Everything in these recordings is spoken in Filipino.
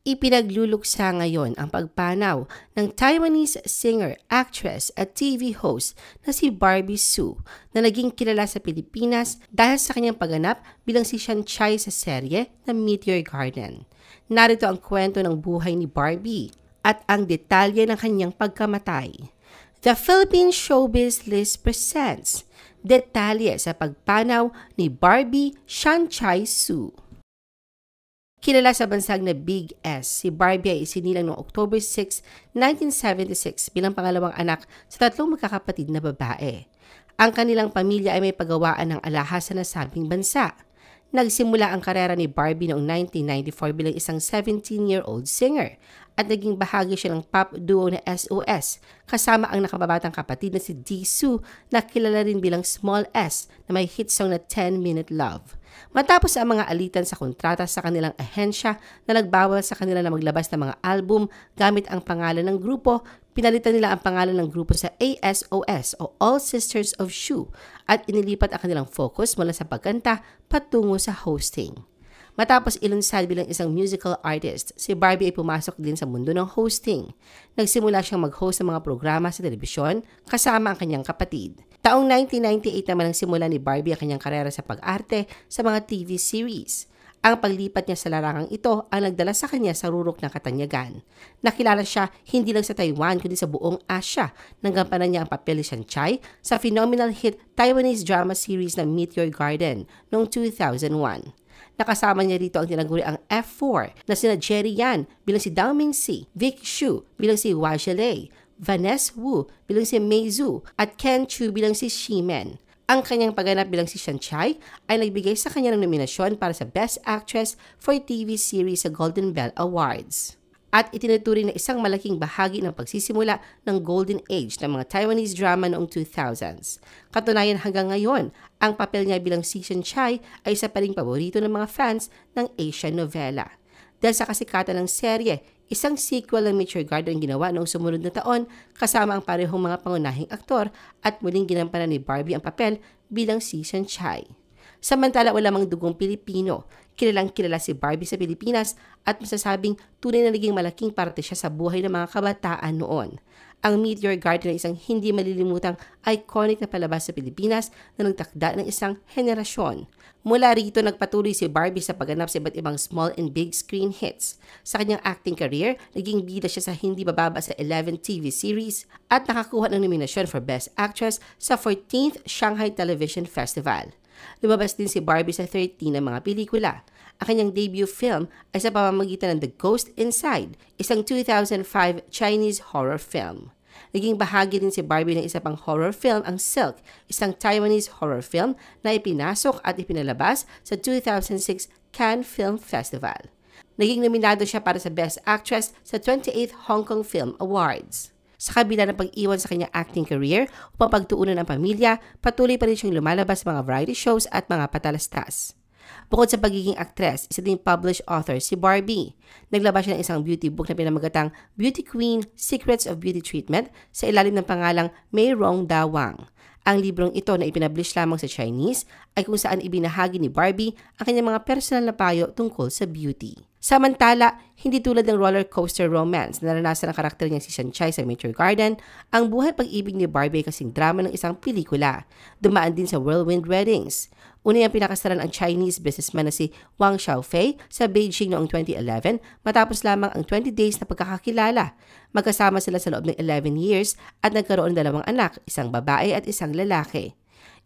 Ipinagluluksa ngayon ang pagpanaw ng Taiwanese singer, actress at TV host na si Barbie Hsu na naging kilala sa Pilipinas dahil sa kanyang pagganap bilang si Shansai sa serye na Meteor Garden. Narito ang kwento ng buhay ni Barbie at ang detalye ng kanyang pagkamatay. The Philippine Showbiz List presents detalye sa pagpanaw ni Barbie Shansai Hsu. Kilala sa bansag na Big S, si Barbie ay isinilang noong October 6, 1976 bilang pangalawang anak sa tatlong magkakapatid na babae. Ang kanilang pamilya ay may paggawaan ng alahas sa nasabing bansa. Nagsimula ang karera ni Barbie noong 1994 bilang isang 17-year-old singer at naging bahagi siya ng pop duo na SOS kasama ang nakababatang kapatid na si Jisoo na kilala rin bilang Small S na may hit song na 10-Minute Love. Matapos ang mga alitan sa kontrata sa kanilang ahensya na nagbawal sa kanila na maglabas ng mga album gamit ang pangalan ng grupo, pinalitan nila ang pangalan ng grupo sa ASOS o All Sisters of Hsu at inilipat ang kanilang focus mula sa pagkanta patungo sa hosting. Matapos ilunsad bilang isang musical artist, si Barbie ay pumasok din sa mundo ng hosting. Nagsimula siyang mag-host ng mga programa sa telebisyon kasama ang kanyang kapatid. Taong 1998 naman ang simula ni Barbie ang kanyang karera sa pag-arte sa mga TV series. Ang paglipat niya sa larangang ito ang nagdala sa kanya sa rurok ng katanyagan. Nakilala siya hindi lang sa Taiwan kundi sa buong Asia nang gampanan niya ang papel ni Shansai sa phenomenal hit Taiwanese drama series na Meteor Garden noong 2001. Nakasama niya rito ang tinaguri ang F4 na sina Jerry Yan bilang si Dao Mingsi, Vic Hsu bilang si Hua Zhelei, Vanessa Wu bilang si Mei Zhu at Ken Chu bilang si Ximen. Ang kanyang pagganap bilang si Shansai ay nagbigay sa kanya ng nominasyon para sa Best Actress for TV Series sa Golden Bell Awards. At itinuturing na isang malaking bahagi ng pagsisimula ng Golden Age ng mga Taiwanese drama noong 2000s. Katunayan hanggang ngayon, ang papel niya bilang si Shansai ay isa pa ring paborito ng mga fans ng Asian novela. Dahil sa kasikatan ng serye, isang sequel ng Meteor Garden ginawa noong sumunod na taon kasama ang parehong mga pangunahing aktor at muling ginampanan ni Barbie ang papel bilang si Shansai. Samantala wala mang dugong Pilipino, kilalang kilala si Barbie sa Pilipinas at masasabing tunay na naging malaking parte siya sa buhay ng mga kabataan noon. Ang Meteor Garden ay isang hindi malilimutang iconic na palabas sa Pilipinas na nagtakda ng isang henerasyon. Mula rito nagpatuloy si Barbie sa pagganap sa iba't ibang small and big screen hits. Sa kanyang acting career, naging bida siya sa hindi bababa sa 11 TV series at nakakuha ng nominasyon for Best Actress sa 14th Shanghai Television Festival. Lumabas din si Barbie sa 13 ng mga pelikula. Ang kanyang debut film ay sa pamamagitan ng The Ghost Inside, isang 2005 Chinese horror film. Naging bahagi din si Barbie ng isa pang horror film, ang Silk, isang Taiwanese horror film na ipinasok at ipinalabas sa 2006 Cannes Film Festival. Naging nominado siya para sa Best Actress sa 28th Hong Kong Film Awards. Sa kabila ng pag-iwan sa kanyang acting career upang pagtuunan ng pamilya, patuloy pa rin siyang lumalabas sa mga variety shows at mga patalastas. Bukod sa pagiging actress, isa ding published author si Barbie. Naglabas siya ng isang beauty book na pinamagatang Beauty Queen, Secrets of Beauty Treatment sa ilalim ng pangalang Mei Rong Da Wang. Ang librong ito na ipinablish lamang sa Chinese ay kung saan ibinahagi ni Barbie ang kanyang mga personal na payo tungkol sa beauty. Samantala, hindi tulad ng roller coaster romance na naranasan ang karakter niyang si Shansai sa Meteor Garden, ang buhay pag-ibig ni Barbie ay kasing drama ng isang pelikula. Dumaan din sa whirlwind weddings. Una niyang pinakasalan ang Chinese businessman na si Wang Xiaofei sa Beijing noong 2011 matapos lamang ang 20 days na pagkakakilala. Magkasama sila sa loob ng 11 years at nagkaroon ng 2 anak, isang babae at isang lalaki.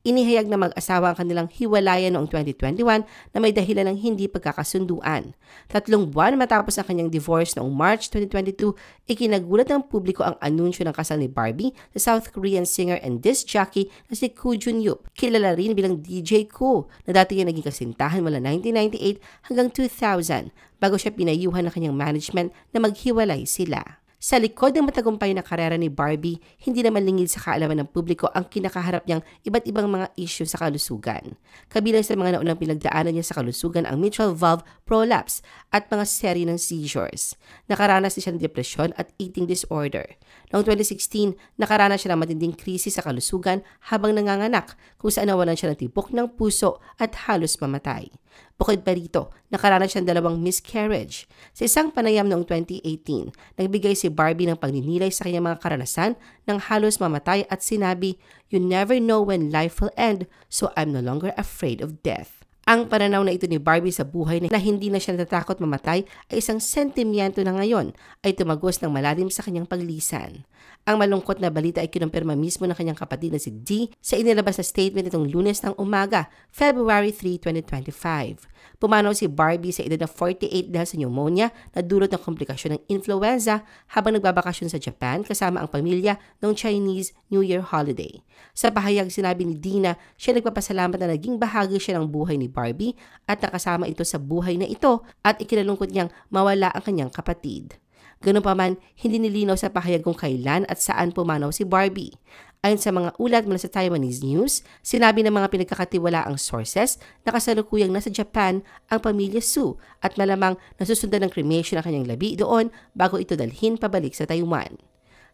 Inihayag na mag-asawa ang kanilang hiwalayan noong 2021 na may dahilan ng hindi pagkakasunduan. 3 buwan matapos ang kanyang divorce noong March 2022, ikinagulat ng publiko ang anunsyo ng kasal ni Barbie sa South Korean singer and disc jockey na si Koo Jun-yup, kilala rin bilang DJ Koo, na dati niya naging kasintahan mula 1998 hanggang 2000 bago siya pinayuhan ng kanyang management na maghiwalay sila. Sa likod ng matagumpay na karera ni Barbie, hindi naman lingid sa kaalaman ng publiko ang kinakaharap niyang iba't ibang mga issue sa kalusugan. Kabilang sa mga naunang pinagdaanan niya sa kalusugan ang mitral valve prolapse at mga seri ng seizures. Nakaranas siya ng depresyon at eating disorder. Noong 2016, nakaranas siya ng matinding krisis sa kalusugan habang nanganganak kung saan nawalan siya ng tibok ng puso at halos mamatay. Bukod pa rito, nakaranas siyang 2 miscarriage. Sa isang panayam noong 2018, nagbigay si Barbie ng pagninilay sa kanyang mga karanasan nang halos mamatay at sinabi, "You never know when life will end, so I'm no longer afraid of death." Ang pananaw na ito ni Barbie sa buhay na hindi na siya natatakot mamatay ay isang sentimiento na ngayon ay tumagos ng malalim sa kanyang paglisan. Ang malungkot na balita ay kinumpirma mismo ng kanyang kapatid na si Dee sa inilabas na statement itong Lunes ng umaga, February 3, 2025. Pumanaw si Barbie sa edad na 48 dahil sa pneumonia na dulot ng komplikasyon ng influenza habang nagbabakasyon sa Japan kasama ang pamilya noong Chinese New Year holiday. Sa pahayag sinabi ni Dee na siya nagpapasalamat na naging bahagi siya ng buhay ni Barbie at nakasama ito sa buhay na ito at ikinalungkot niyang mawala ang kanyang kapatid. Ganun pa man, hindi nilinaw sa pahayag kung kailan at saan pumanaw si Barbie. Ayon sa mga ulat mula sa Taiwanese News, sinabi ng mga pinagkakatiwalaang sources na kasalukuyang nasa Japan ang pamilya Su at malamang nasusundan ng cremation ang kanyang labi doon bago ito dalhin pabalik sa Taiwan.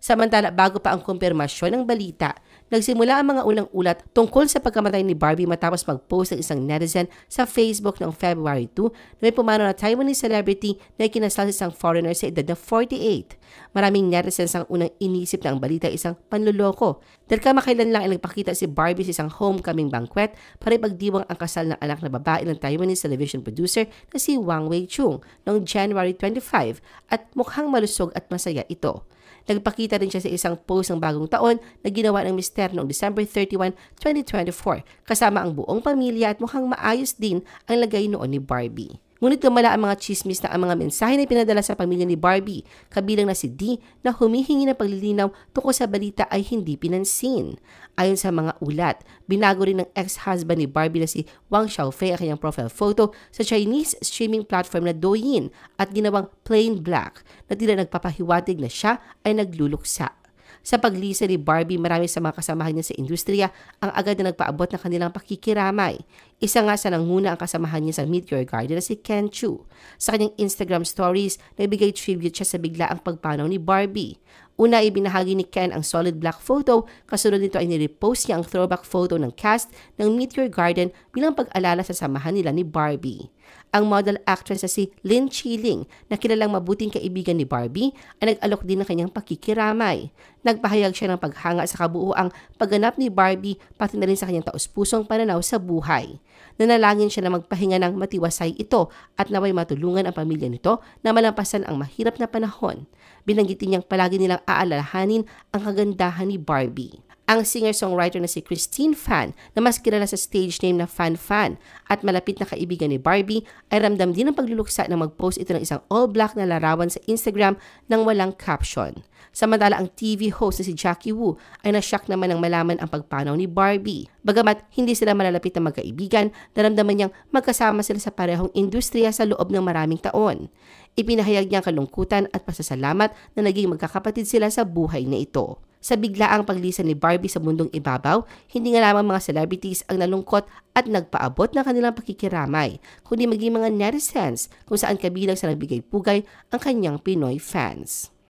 Samantala, bago pa ang kumpirmasyon ng balita, nagsimula ang mga unang ulat tungkol sa pagkamatay ni Barbie matapos mag-post ng isang netizen sa Facebook noong February 2 na may pumanaw na Taiwanese celebrity na ikinasal sa isang foreigner sa edad na 48. Maraming netizens ang unang inisip na ang balita ay isang panluloko dahil kamakailan lang ay nagpakita si Barbie sa isang homecoming banquet para ipagdiwang ang kasal ng anak na babae ng Taiwanese television producer na si Wang Wei-chung noong January 25 at mukhang malusog at masaya ito. Nagpakita rin siya sa isang post ng bagong taon na ginawa ng mister noong December 31, 2024 kasama ang buong pamilya at mukhang maayos din ang lagay noon ni Barbie. Ngunit lumala ang mga chismis na ang mga mensahe na pinadala sa pamilya ni Barbie, kabilang na si Dee na humihingi ng paglilinaw tungkol sa balita ay hindi pinansin. Ayon sa mga ulat, binago rin ng ex-husband ni Barbie na si Wang Xiaofei ang kanyang profile photo sa Chinese streaming platform na Douyin at ginawang plain black na tila nagpapahiwatig na siya ay nagluluksa. Sa paglisa ni Barbie, marami sa mga kasamahan niya sa industriya ang agad na nagpaabot ng kanilang pakikiramay. Isa nga sa nanguna ang kasamahan niya sa Meteor Garden na si Ken Chu. Sa kanyang Instagram stories, nagbigay tribute siya sa biglaang pagpanaw ni Barbie. Una, ibinahagi ni Ken ang solid black photo, kasunod nito ay nirepost niya ang throwback photo ng cast ng Meteor Garden bilang pag-alala sa samahan nila ni Barbie. Ang model actress na si Lin Chiling, na kilalang mabuting kaibigan ni Barbie, ay nag-alok din ng kanyang pakikiramay. Nagpahayag siya ng paghanga sa kabuuang pagganap ni Barbie pati na rin sa kanyang taus-pusong pananaw sa buhay. Nanalangin siya na magpahinga ng matiwasay ito at naway matulungan ang pamilya nito na malampasan ang mahirap na panahon. Binanggitin niyang palagi nilang aalalahanin ang kagandahan ni Barbie. Ang singer-songwriter na si Christine Fan, na mas kilala sa stage name na Fan Fan at malapit na kaibigan ni Barbie, ay ramdam din ang pagluluksa na mag-post ito ng isang all-black na larawan sa Instagram nang walang caption. Samantala, ang TV host na si Jackie Wu ay nashock naman nang malaman ang pagpanaw ni Barbie. Bagamat hindi sila malalapit na magkaibigan, naramdaman niyang magkasama sila sa parehong industriya sa loob ng maraming taon. Ipinahayag niya ang kalungkutan at pasasalamat na naging magkakapatid sila sa buhay na ito. Sa biglaang paglisan ni Barbie sa mundong ibabaw, hindi nga lamang mga celebrities ang nalungkot at nagpaabot ng kanilang pakikiramay, kundi maging mga netizens kung saan kabilang sa nagbigay pugay ang kanyang Pinoy fans.